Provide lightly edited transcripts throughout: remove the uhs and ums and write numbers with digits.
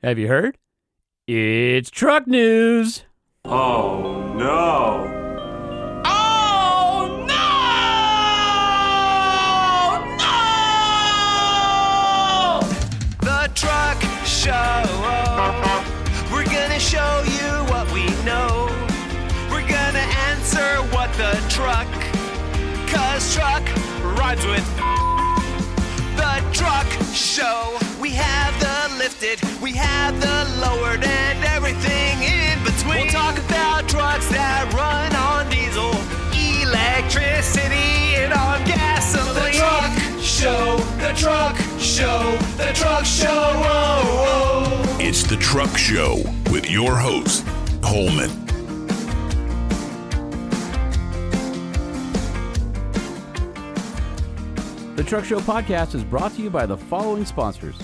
Have you heard? It's truck news. Oh no! Oh no! No! The Truck Show. We're gonna show you what we know. We're gonna answer what the truck, 'cause truck rhymes with the Truck Show. We have the lifted, we have the lowered, and everything in between. We'll talk about trucks that run on diesel, electricity, and on gasoline. The Truck Show, the Truck Show, the Truck Show. Oh, oh. It's the Truck Show with your host, Holman. The Truck Show podcast is brought to you by the following sponsors.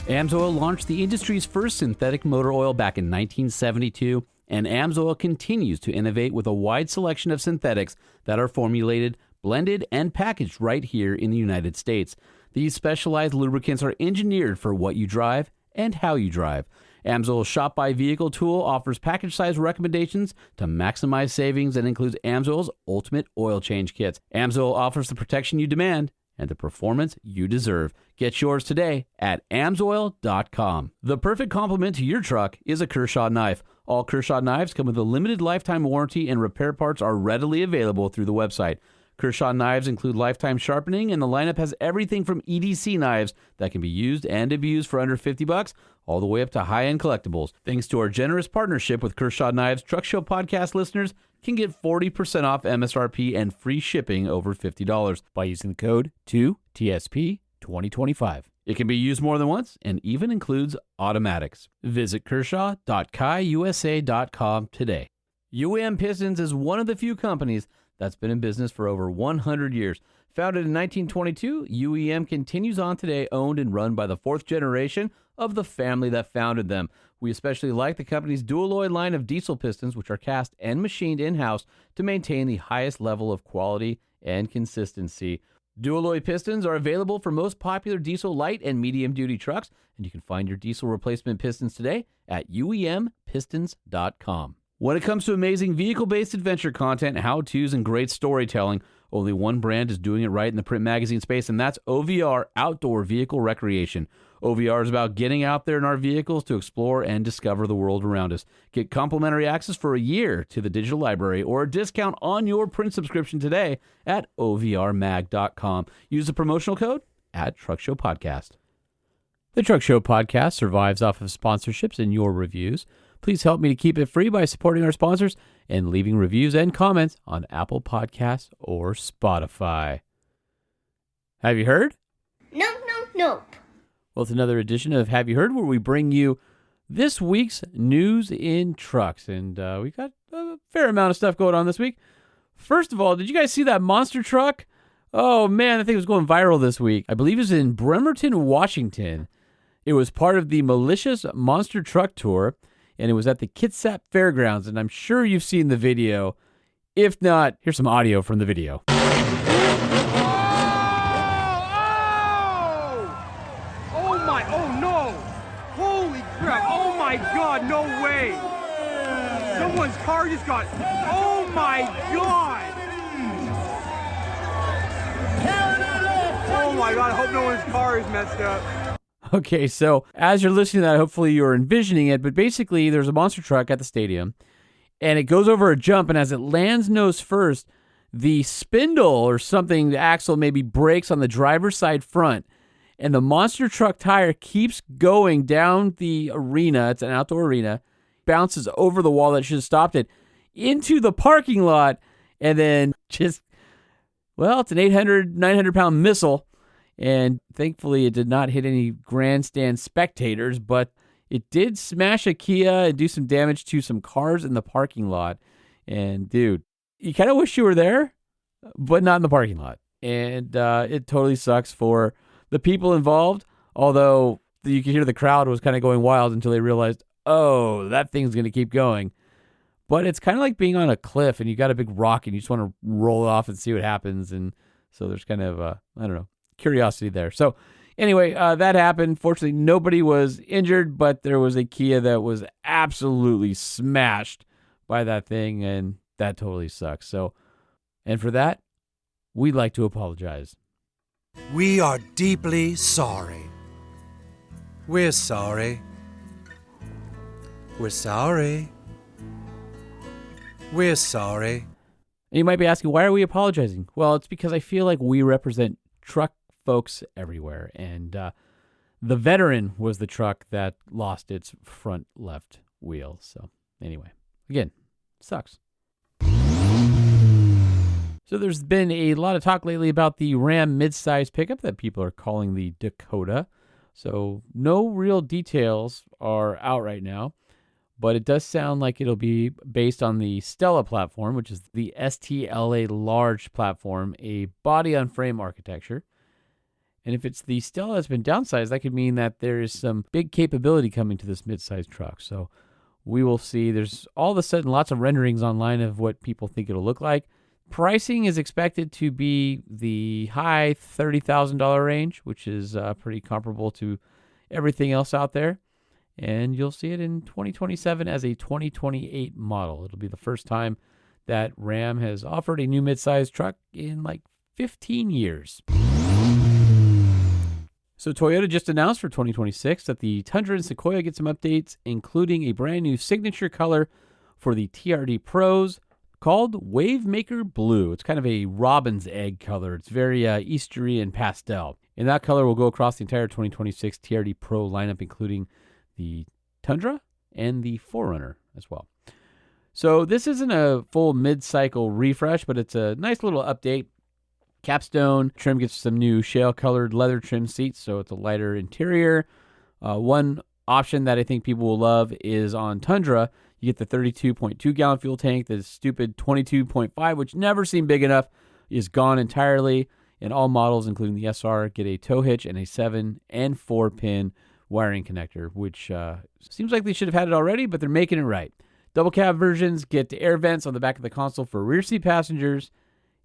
AMSOIL launched the industry's first synthetic motor oil back in 1972, and AMSOIL continues to innovate with a wide selection of synthetics that are formulated, blended, and packaged right here in the United States. These specialized lubricants are engineered for what you drive and how you drive. AMSOIL's Shop by Vehicle tool offers package size recommendations to maximize savings and includes AMSOIL's Ultimate Oil Change Kits. AMSOIL offers the protection you demand and the performance you deserve. Get yours today at AMSOIL.com. The perfect complement to your truck is a Kershaw knife. All Kershaw knives come with a limited lifetime warranty, and repair parts are readily available through the website. Kershaw knives include lifetime sharpening, and the lineup has everything from EDC knives that can be used and abused for under $50 all the way up to high-end collectibles. Thanks to our generous partnership with Kershaw Knives, Truck Show podcast listeners can get 40% off MSRP and free shipping over $50 by using the code 2TSP2025. It can be used more than once and even includes automatics. Visit kershaw.kaiusa.com today. UAM Pistons is one of the few companies that's been in business for over 100 years. Founded in 1922, UEM continues on today, owned and run by the fourth generation of the family that founded them. We especially like the company's dual-alloy line of diesel pistons, which are cast and machined in-house to maintain the highest level of quality and consistency. Dual-alloy pistons are available for most popular diesel light and medium-duty trucks, and you can find your diesel replacement pistons today at uempistons.com. When it comes to amazing vehicle-based adventure content, how-tos, and great storytelling, only one brand is doing it right in the print magazine space, and that's OVR, Outdoor Vehicle Recreation. OVR is about getting out there in our vehicles to explore and discover the world around us. Get complimentary access for a year to the digital library or a discount on your print subscription today at OVRmag.com. Use the promotional code @TruckShowPodcast. The Truck Show Podcast survives off of sponsorships and your reviews. Please help me to keep it free by supporting our sponsors and leaving reviews and comments on Apple Podcasts or Spotify. Have you heard? Nope. Well, it's another edition of Have You Heard, where we bring you this week's news in trucks. And we got a fair amount of stuff going on this week. First of all, did you guys see that monster truck? Oh, man, I think it was going viral this week. I believe it was in Bremerton, Washington. It was part of the Malicious Monster Truck Tour, and it was at the Kitsap Fairgrounds, and I'm sure you've seen the video. If not, here's some audio from the video. Oh my God, no way! Someone's car just got, oh my God! Oh my God, I hope no one's car is messed up. Okay, so as you're listening to that, hopefully you're envisioning it, but basically there's a monster truck at the stadium, and it goes over a jump, and as it lands nose first, the spindle or something, the axle maybe breaks on the driver's side front, and the monster truck tire keeps going down the arena. It's an outdoor arena, bounces over the wall that should have stopped it, into the parking lot, and then just, well, it's an 900-pound missile, and thankfully it did not hit any grandstand spectators, but it did smash a Kia and do some damage to some cars in the parking lot. And, dude, you kind of wish you were there, but not in the parking lot. And it totally sucks for the people involved, although you could hear the crowd was kind of going wild until they realized, oh, that thing's going to keep going. But it's kind of like being on a cliff and you got a big rock and you just want to roll it off and see what happens. And so there's kind of, I don't know, curiosity there. So Anyway, that happened. Fortunately, nobody was injured, but there was a Kia that was absolutely smashed by that thing, and that totally sucks. So, and for that, we'd like to apologize. We are deeply sorry. We're sorry. We're sorry. We're sorry. And you might be asking, why are we apologizing? Well, it's because I feel like we represent truck folks everywhere. And the Veteran was the truck that lost its front left wheel. So anyway, again, sucks. So there's been a lot of talk lately about the Ram midsize pickup that people are calling the Dakota. So no real details are out right now, but it does sound like it'll be based on the Stella platform, which is the STLA large platform, a body-on-frame architecture. And if it's the Stella that's been downsized, that could mean that there is some big capability coming to this midsize truck. So we will see. There's all of a sudden lots of renderings online of what people think it'll look like. Pricing is expected to be the high $30,000 range, which is pretty comparable to everything else out there. And you'll see it in 2027 as a 2028 model. It'll be the first time that Ram has offered a new midsize truck in like 15 years. So Toyota just announced for 2026 that the Tundra and Sequoia get some updates, including a brand new signature color for the TRD Pros, called Wavemaker Blue. It's kind of a robin's egg color. It's very Eastery and pastel. And that color will go across the entire 2026 TRD Pro lineup, including the Tundra and the 4Runner as well. So this isn't a full mid-cycle refresh, but it's a nice little update. Capstone trim gets some new shale-colored leather trim seats, so it's a lighter interior. One option that I think people will love is on Tundra. You get the 32.2 gallon fuel tank. The stupid 22.5, which never seemed big enough, is gone entirely. And all models, including the SR, get a tow hitch and a 7 and 4 pin wiring connector, which seems like they should have had it already, but they're making it right. Double cab versions get air vents on the back of the console for rear seat passengers.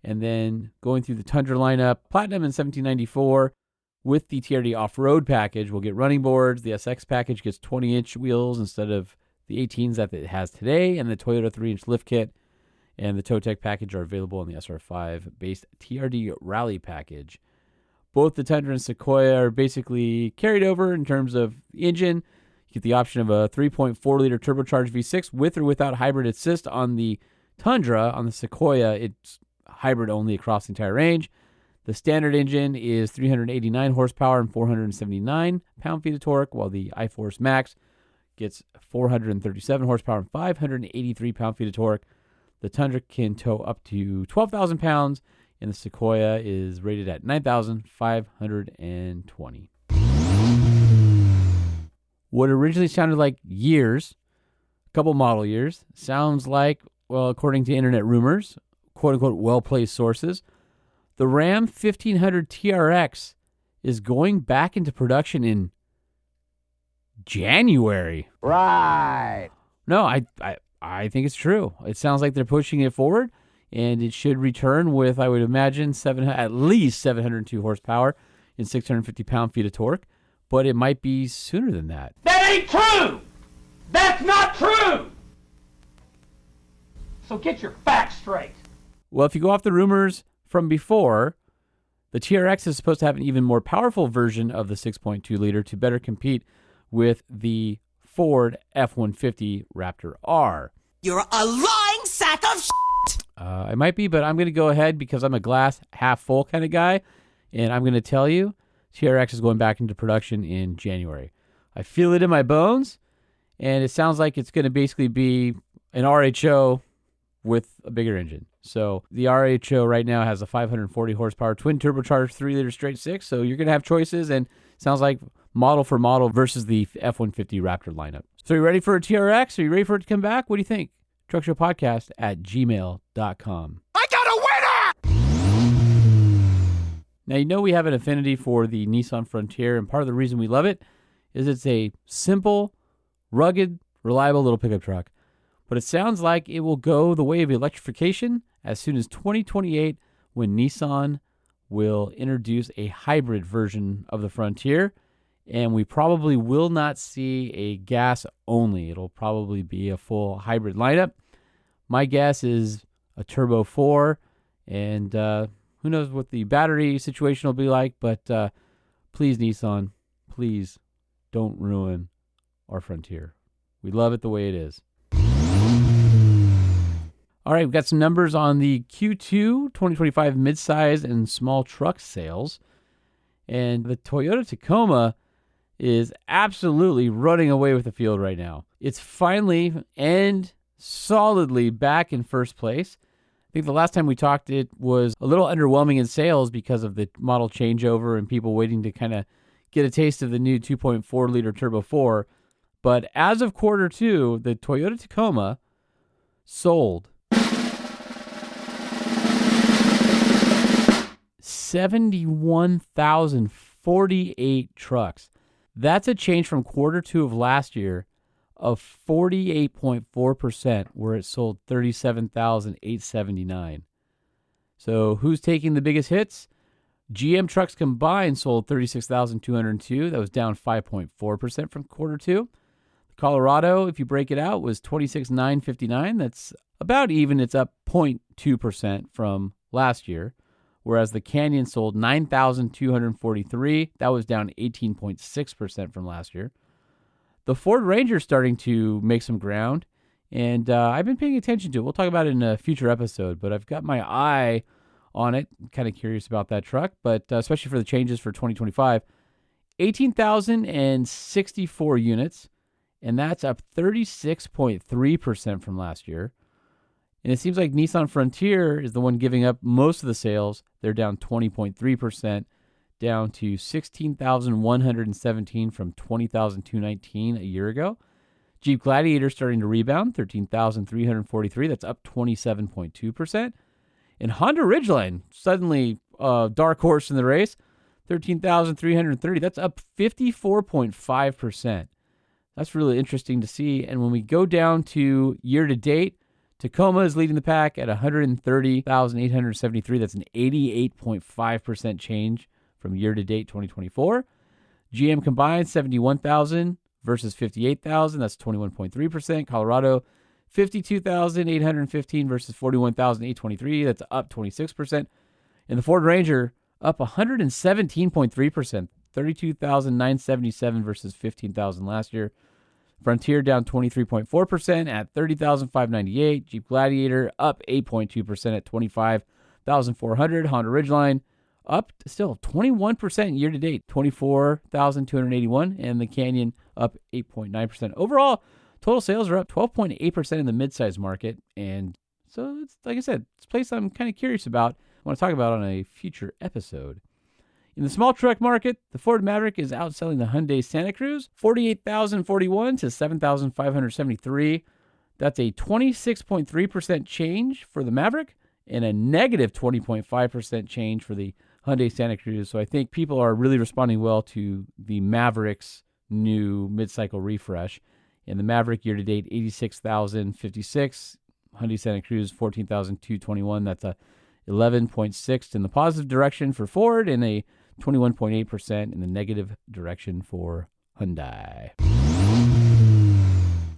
And then going through the Tundra lineup, Platinum in 1794 with the TRD off-road package, we'll get running boards. The SX package gets 20-inch wheels instead of the 18s that it has today, and the Toyota 3-inch lift kit and the Tow Tech package are available in the SR5-based TRD Rally package. Both the Tundra and Sequoia are basically carried over in terms of the engine. You get the option of a 3.4-liter turbocharged V6 with or without hybrid assist on the Tundra. On the Sequoia, it's hybrid only across the entire range. The standard engine is 389 horsepower and 479 pound-feet of torque, while the iForce Max gets 437 horsepower and 583 pound-feet of torque. The Tundra can tow up to 12,000 pounds, and the Sequoia is rated at 9,520. What originally sounded like years, a couple model years, sounds like, well, according to internet rumors, quote-unquote well-placed sources, the Ram 1500 TRX is going back into production in January. Right. No, I think it's true. It sounds like they're pushing it forward, and it should return with, I would imagine, at least 702 horsepower and 650 pound-feet of torque, but it might be sooner than that. That ain't true! That's not true! So get your facts straight. Well, if you go off the rumors from before, the TRX is supposed to have an even more powerful version of the 6.2-liter to better compete with the Ford F-150 Raptor R. You're a lying sack of shit! I might be, but I'm going to go ahead because I'm a glass half full kind of guy, and I'm going to tell you, TRX is going back into production in January. I feel it in my bones, and it sounds like it's going to basically be an RHO with a bigger engine. So the RHO right now has a 540 horsepower twin turbocharged 3-liter straight six. So you're going to have choices, and sounds like model for model versus the F-150 Raptor lineup. So are you ready for a TRX? Are you ready for it to come back? What do you think? truckshowpodcast@gmail.com. I got a winner! Now, you know we have an affinity for the Nissan Frontier, and part of the reason we love it is it's a simple, rugged, reliable little pickup truck. But it sounds like it will go the way of electrification as soon as 2028 when Nissan will introduce a hybrid version of the Frontier, and we probably will not see a gas only. It'll probably be a full hybrid lineup. My guess is a Turbo 4, and who knows what the battery situation will be like, but please, Nissan, please don't ruin our Frontier. We love it the way it is. All right, we've got some numbers on the Q2 2025 midsize and small truck sales. And the Toyota Tacoma is absolutely running away with the field right now. It's finally and solidly back in first place. I think the last time we talked, it was a little underwhelming in sales because of the model changeover and people waiting to kind of get a taste of the new 2.4-liter Turbo 4. But as of quarter two, the Toyota Tacoma sold 71,048 trucks. That's a change from quarter two of last year of 48.4%, where it sold 37,879. So who's taking the biggest hits? GM trucks combined sold 36,202. That was down 5.4% from quarter two. Colorado, if you break it out, was 26,959. That's about even. It's up 0.2% from last year. Whereas the Canyon sold 9,243. That was down 18.6% from last year. The Ford Ranger is starting to make some ground, and I've been paying attention to it. We'll talk about it in a future episode, but I've got my eye on it. I'm kind of curious about that truck, but especially for the changes for 2025. 18,064 units, and that's up 36.3% from last year. And it seems like Nissan Frontier is the one giving up most of the sales. They're down 20.3%, down to 16,117 from 20,219 a year ago. Jeep Gladiator starting to rebound, 13,343. That's up 27.2%. And Honda Ridgeline, suddenly a dark horse in the race, 13,330. That's up 54.5%. That's really interesting to see. And when we go down to year to date, Tacoma is leading the pack at 130,873. That's an 88.5% change from year-to-date 2024. GM combined 71,000 versus 58,000. That's 21.3%. Colorado, 52,815 versus 41,823. That's up 26%. And the Ford Ranger up 117.3%. 32,977 versus 15,000 last year. Frontier down 23.4% at 30,598. Jeep Gladiator up 8.2% at 25,400. Honda Ridgeline up still 21% year to date, 24,281. And the Canyon up 8.9%. Overall, total sales are up 12.8% in the midsize market. And so, it's like I said, it's a place I'm kind of curious about. I want to talk about on a future episode. In the small truck market, the Ford Maverick is outselling the Hyundai Santa Cruz, 48,041 to 7,573. That's a 26.3% change for the Maverick and a negative 20.5% change for the Hyundai Santa Cruz. So I think people are really responding well to the Maverick's new mid-cycle refresh. And the Maverick year-to-date, 86,056. Hyundai Santa Cruz, 14,221. That's a 11.6 in the positive direction for Ford and a 21.8% in the negative direction for Hyundai.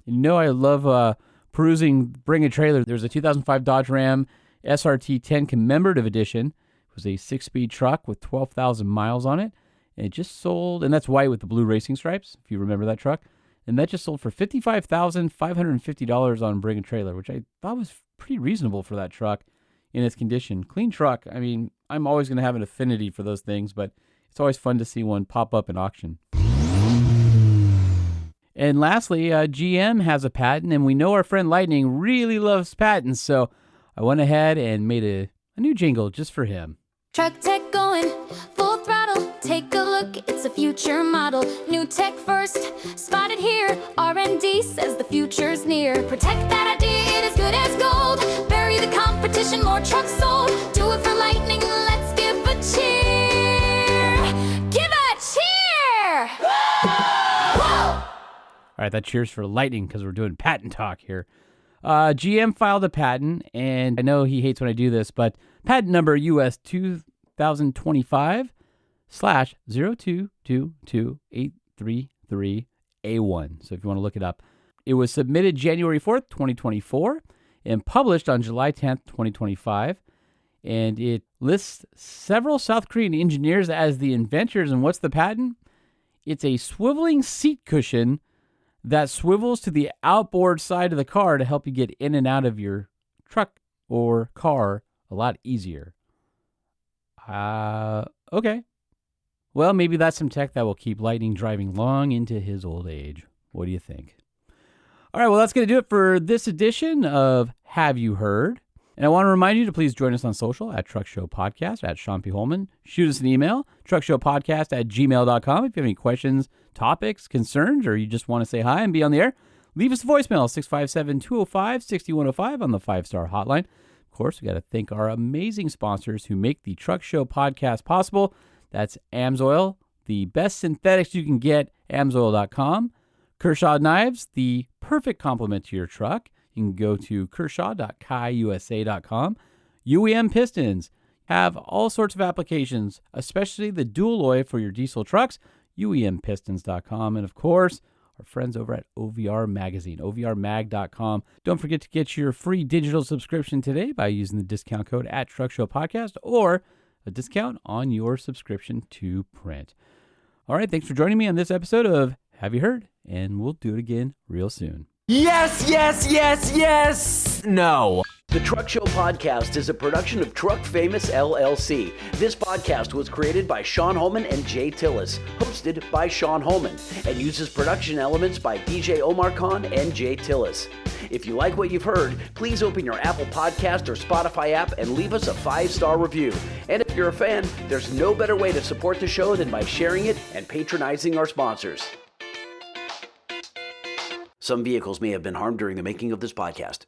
You know, I love perusing Bring a Trailer. There's a 2005 Dodge Ram SRT 10 Commemorative Edition. It was a 6-speed truck with 12,000 miles on it. And it just sold, and that's white with the blue racing stripes, if you remember that truck. And that just sold for $55,550 on Bring a Trailer, which I thought was pretty reasonable for that truck in its condition. Clean truck. I mean, I'm always going to have an affinity for those things, but it's always fun to see one pop up in auction. And lastly, GM has a patent, and we know our friend Lightning really loves patents, so I went ahead and made a new jingle just for him. Truck tech going full throttle. Take a look, it's a future model. New tech first, spotted here. R&D says the future's near. Protect that idea, it is good as gold. Bury the competition, more trucks sold. Do it for Lightning, let's give a cheer. Give a cheer! Whoa! All right, that cheers for Lightning because we're doing patent talk here. GM filed a patent, and I know he hates when I do this, but patent number US 2025/02228333A1. So if you want to look it up. It was submitted January 4th, 2024, and published on July 10th, 2025. And it lists several South Korean engineers as the inventors. And what's the patent? It's a swiveling seat cushion that swivels to the outboard side of the car to help you get in and out of your truck or car a lot easier. Okay. Well, maybe that's some tech that will keep Lightning driving long into his old age. What do you think? All right, well, that's going to do it for this edition of Have You Heard? And I want to remind you to please join us on social at Truck Show Podcast, at Sean P. Holman. Shoot us an email, truckshowpodcast@gmail.com. If you have any questions, topics, concerns, or you just want to say hi and be on the air, leave us a voicemail, 657-205-6105 on the 5-star hotline. Of course, we got to thank our amazing sponsors who make the Truck Show Podcast possible. That's AMSOIL, the best synthetics you can get, AMSOIL.com. Kershaw Knives, the perfect complement to your truck. You can go to kershaw.kaiusa.com. UEM Pistons have all sorts of applications, especially the dual oil for your diesel trucks, UEMPistons.com. And of course, our friends over at OVR Magazine, OVRmag.com. Don't forget to get your free digital subscription today by using the discount code at Truck Show Podcast or a discount on your subscription to print. All right, thanks for joining me on this episode of Have You Heard? And we'll do it again real soon. Yes, yes, yes, yes! No. The Truck Show Podcast is a production of Truck Famous LLC. This podcast was created by Sean Holman and Jay Tillis, hosted by Sean Holman, and uses production elements by DJ Omar Khan and Jay Tillis. If you like what you've heard, please open your Apple Podcast or Spotify app and leave us a 5-star review. And if you're a fan, there's no better way to support the show than by sharing it and patronizing our sponsors. Some vehicles may have been harmed during the making of this podcast.